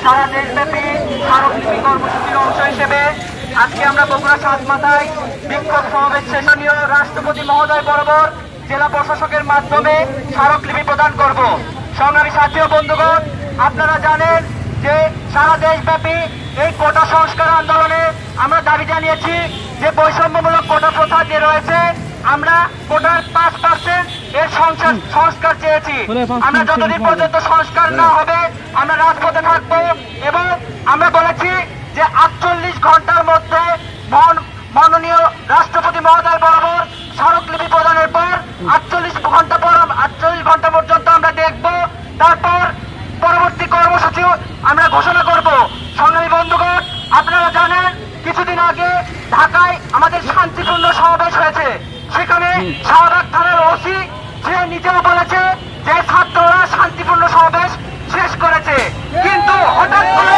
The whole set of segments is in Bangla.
সারা দেশব্যাপী স্মারকলিপি কর্মসূচির অংশ হিসেবে আজকে আমরা বগুড়া সাতমাথায় বিক্ষোভ সমাবেশ শেষনীয় রাষ্ট্রপতি মহোদয় বরাবর জেলা প্রশাসকের মাধ্যমে স্মারকলিপি প্রদান করব। সংগ্রামী সাথী ও বন্ধুগণ, আপনারা জানেন যে সারা দেশব্যাপী এই কোটা সংস্কার আন্দোলনে আমরা দাবি জানিয়েছি যে বৈষম্যমূলক কোটা প্রথা যে রয়েছে, আমরা কোটার 5% এর সংস্কার চেয়েছি। আমরা যতদিন পর্যন্ত সংস্কার না হবে আমরা রাজপথে থাকবো এবং আমরা বলেছি যে 48 ঘন্টার মধ্যে মাননীয় রাষ্ট্রপতি মহোদয় বরাবর স্মারকলিপি প্রদানের পর 48 ঘন্টা পর্যন্ত আমরা দেখব, তারপর পরবর্তী কর্মসূচি আমরা ঘোষণা করব। সংগ্রামী বন্ধুগণ, আপনারা জানেন কিছুদিন আগে ঢাকায় আমাদের শান্তিপূর্ণ সমাবেশ হয়েছে। সেখানে শাহবাগ থানার ওসি সে নিজেও বলেছে যে ছাত্ররা শান্তিপূর্ণ সমাবেশ শেষ করেছে, কিন্তু হঠাৎ করে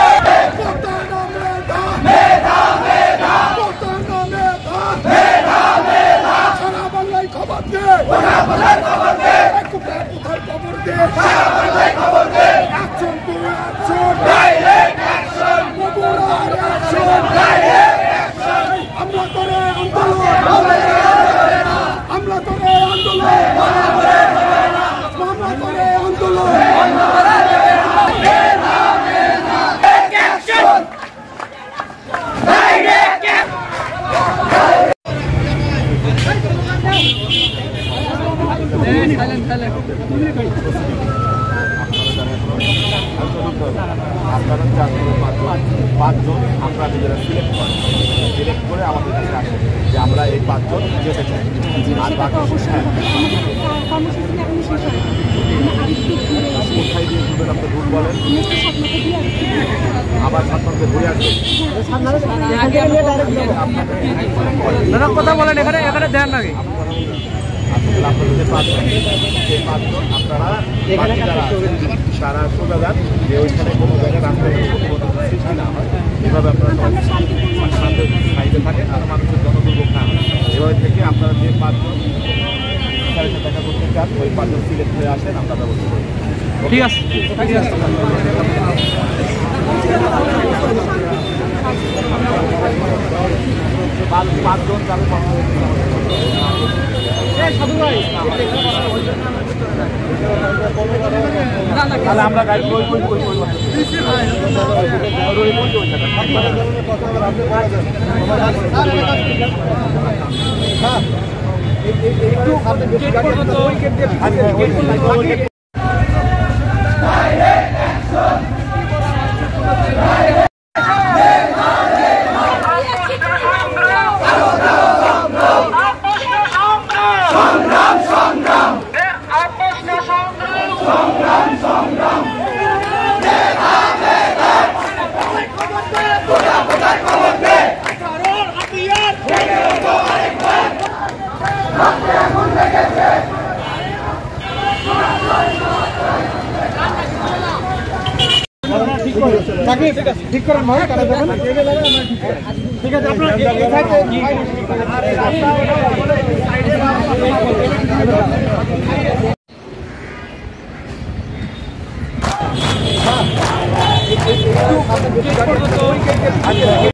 আপনারা 5 জন আমরা নিজেরা সিলেক্ট করে আমাদের কাছে আসে যে আমরা এই 5 জন যেতে চাই। আর বাকি কোথায় দিয়ে ঘুরবেন আপনি রুট বলেন, আবার ছাত্রকে ঘুরে আসবেন কথা বলেন, এখানে দেন নাকি আপনাদের যে 5 জন সেই 5 জন আপনারা তারা সোজা যান যে ওইখানে কোনো জায়গায় রাস্তায় সৃষ্টি না হয়, এভাবে আপনারা শান্তি সাইডে থাকেন আর মানুষের জনদুর্ভোগ না হয়। এভাবে থেকে আপনারা যে 5 জন দেখা করতে চান ওই 5 জন সিলেক্ট হয়ে আসেন, আমরা ব্যবস্থা করি। ঠিক আছে, ঠিক আছে। 5 জন যাবে তাহলে আমরা গাড়ি একটু ঠিক করেন ভাই, ঠিক আছে আপনার